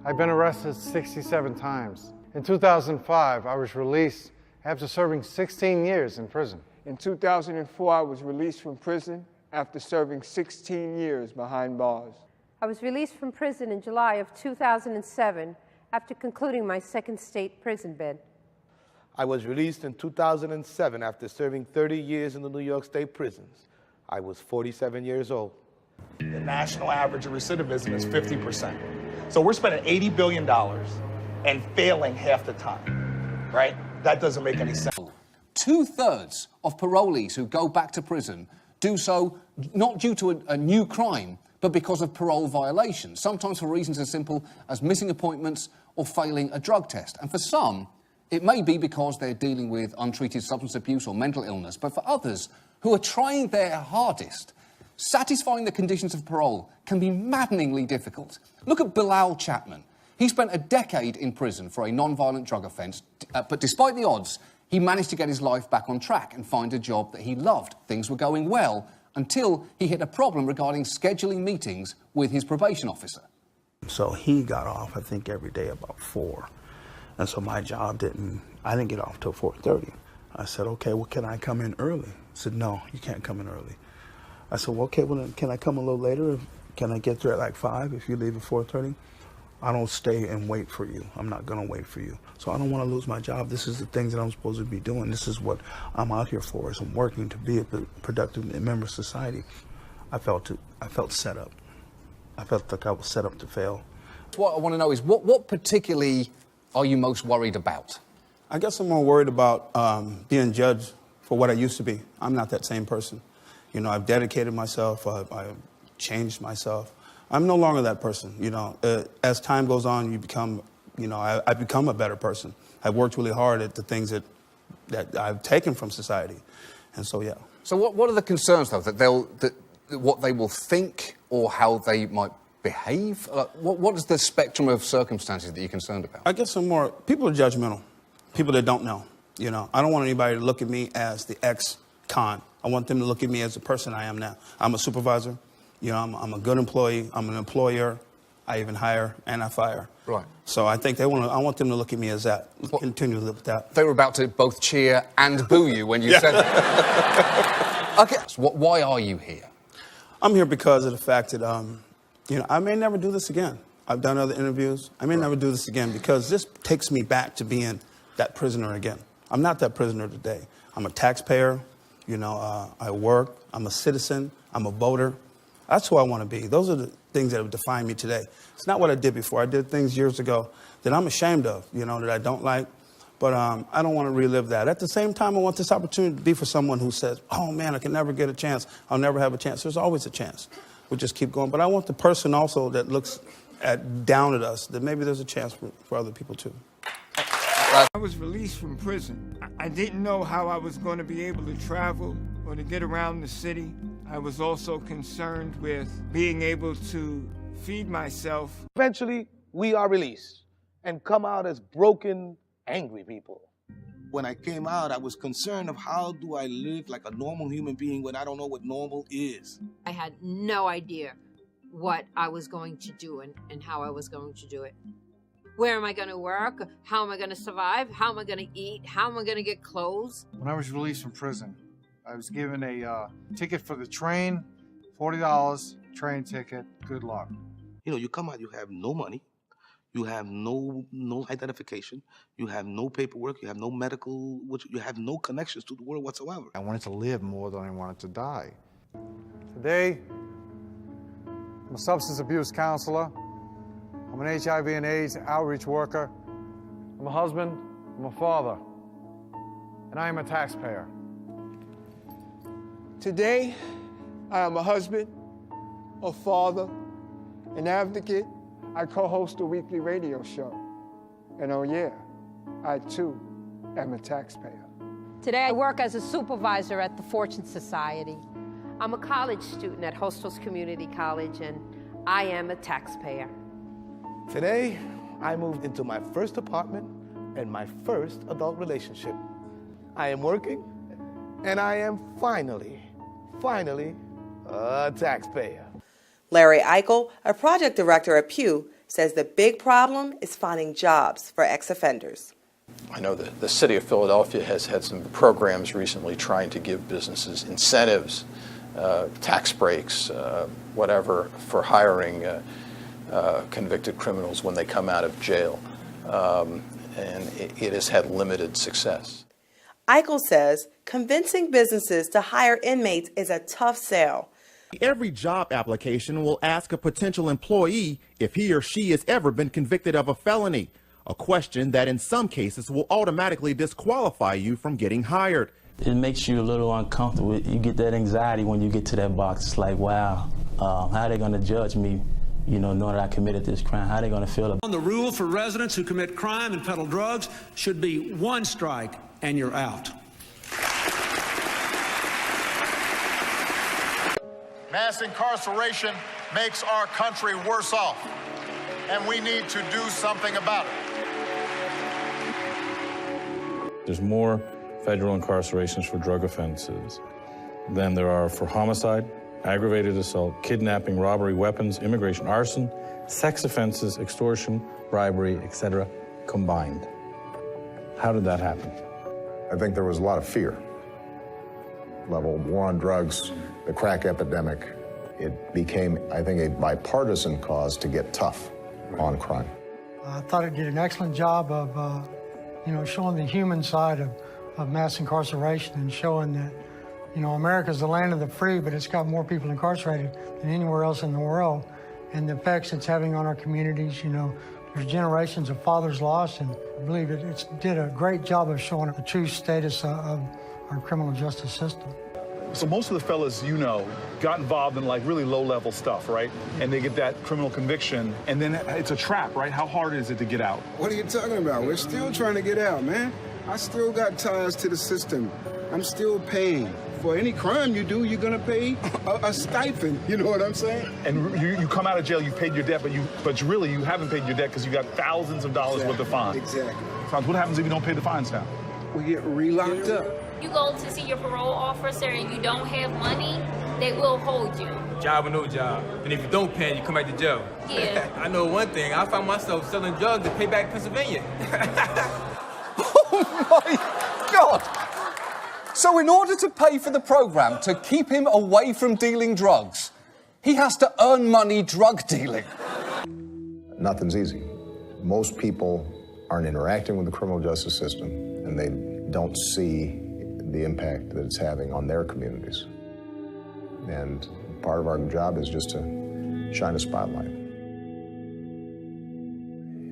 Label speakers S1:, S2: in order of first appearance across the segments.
S1: I've been arrested 67 times. In 2005, I was released after serving 16 years in prison.
S2: In 2004, I was released from prison after serving 16 years behind bars.
S3: I was released from prison in July of 2007 after concluding my second state prison bid.
S4: I was released in 2007 after serving 30 years in the New York State prisons. I was 47 years old.
S5: The national average of recidivism is 50%. So we're spending $80 billion and failing half the time, right? That doesn't make any sense.
S6: 2/3 of parolees who go back to prison do so not due to a new crime, but because of parole violations, sometimes for reasons as simple as missing appointments or failing a drug test. And for some, it may be because they're dealing with untreated substance abuse or mental illness, but for others who are trying their hardest, satisfying the conditions of parole can be maddeningly difficult. Look at Bilal Chapman. He spent a decade in prison for a non-violent drug offence, but despite the odds, he managed to get his life back on track and find a job that he loved. Things were going well until he hit a problem regarding scheduling meetings with his probation officer.
S7: So he got off, I think, every day about 4. And so my job I didn't get off till 4:30. I said, okay, well, can I come in early? He said, no, you can't come in early. I said, well, okay, well, then can I come a little later? Can I get there at like 5 if you leave at 4:30? I don't stay and wait for you. I'm not going to wait for you. So I don't want to lose my job. This is the things that I'm supposed to be doing. This is what I'm out here for, is I'm working to be a productive member of society. I felt set up. I felt like I was set up to fail.
S6: What I want to know is, what particularly are you most worried about?
S8: I guess I'm more worried about being judged for what I used to be. I'm not that same person. You know, I've dedicated myself. I've changed myself. I'm no longer that person. You know, as time goes on, you become, you know, I become a better person. I've worked really hard at the things that I've taken from society. And so, yeah.
S6: So what are the concerns, though, that what they will think or how they might behave? What is the spectrum of circumstances that you're concerned about?
S8: I guess people are judgmental. People that don't know. You know, I don't want anybody to look at me as the ex-con. I want them to look at me as the person I am now. I'm a supervisor. You know, I'm a good employee. I'm an employer. I even hire and I fire. Right. So I think I want them to look at me as that. Continue to live with that.
S6: They were about to both cheer and boo you when you said that. Okay. So why are you here?
S8: I'm here because of the fact that, you know, I may never do this again. I've done other interviews. I may never do this again because this takes me back to being that prisoner again. I'm not that prisoner today. I'm a taxpayer. You know, I work. I'm a citizen. I'm a voter. That's who I want to be. Those are the things that have defined me today. It's not what I did before. I did things years ago that I'm ashamed of, you know, that I don't like. But I don't want to relive that. At the same time, I want this opportunity to be for someone who says, oh, man, I can never get a chance. I'll never have a chance. There's always a chance. We'll just keep going. But I want the person also that looks down at us, that maybe there's a chance for other people, too.
S2: I was released from prison. I didn't know how I was going to be able to travel or to get around the city. I was also concerned with being able to feed myself.
S4: Eventually, we are released and come out as broken, angry people.
S9: When I came out, I was concerned of how do I live like a normal human being when I don't know what normal is.
S10: I had no idea what I was going to do and how I was going to do it. Where am I going to work? How am I going to survive? How am I going to eat? How am I going to get clothes?
S1: When I was released from prison, I was given a ticket for the train, $40, train ticket, good luck.
S9: You know, you come out, you have no money, you have no identification, you have no paperwork, you have no medical, you have no connections to the world whatsoever.
S1: I wanted to live more than I wanted to die. Today, I'm a substance abuse counselor. I'm an HIV and AIDS outreach worker. I'm a husband, I'm a father, and I am a taxpayer.
S2: Today, I am a husband, a father, an advocate. I co-host a weekly radio show. And oh yeah, I too am a taxpayer.
S3: Today I work as a supervisor at the Fortune Society. I'm a college student at Hostos Community College, and I am a taxpayer.
S4: Today, I moved into my first apartment and my first adult relationship. I am working, and I am finally a taxpayer.
S11: Larry Eichel, a project director at Pew, says the big problem is finding jobs for ex-offenders.
S12: I know that the city of Philadelphia has had some programs recently trying to give businesses incentives, tax breaks, whatever, for hiring convicted criminals when they come out of jail. And it has had limited success.
S11: Eichel says convincing businesses to hire inmates is a tough sell.
S13: Every job application will ask a potential employee if he or she has ever been convicted of a felony, a question that in some cases will automatically disqualify you from getting hired.
S14: It makes you a little uncomfortable. You get that anxiety when you get to that box. It's like, wow, how are they going to judge me, you know, knowing that I committed this crime? How are they going to feel about it?
S15: The rule for residents who commit crime and peddle drugs should be one strike and you're out.
S16: Mass incarceration makes our country worse off, and we need to do something about it.
S17: There's more federal incarcerations for drug offenses than there are for homicide, aggravated assault, kidnapping, robbery, weapons, immigration, arson, sex offenses, extortion, bribery, etc., combined. How did that happen?
S18: I think there was a lot of fear. Level war on drugs, the crack epidemic, it became, I think, a bipartisan cause to get tough on crime.
S19: I thought it did an excellent job of, showing the human side of mass incarceration and showing that, America's the land of the free, but it's got more people incarcerated than anywhere else in the world. And the effects it's having on our communities, there's generations of fathers lost, and I believe it did a great job of showing the true status of our criminal justice system.
S20: So most of the fellas, got involved in like really low-level stuff, right? And they get that criminal conviction, and then it's a trap, right? How hard is it to get out?
S21: What are you talking about? We're still trying to get out, man. I still got ties to the system. I'm still paying. For any crime you do, you're gonna pay a stipend. You know what I'm saying?
S20: And you come out of jail, you paid your debt, but really you haven't paid your debt because you got thousands of dollars worth of fines.
S21: Exactly.
S20: What happens if you don't pay the fines now?
S21: We get re-locked up.
S22: You go to see your parole officer and you don't have money, they will hold you.
S23: Job or no job. And if you don't pay, you come back to jail.
S22: Yeah.
S23: I know one thing. I found myself selling drugs to pay back Pennsylvania.
S6: Oh my God! So in order to pay for the program to keep him away from dealing drugs, he has to earn money drug dealing.
S18: Nothing's easy. Most people aren't interacting with the criminal justice system, and they don't see the impact that it's having on their communities. And part of our job is just to shine a spotlight.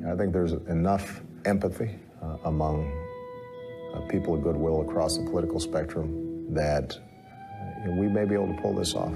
S18: I think there's enough empathy among people of goodwill across the political spectrum that we may be able to pull this off.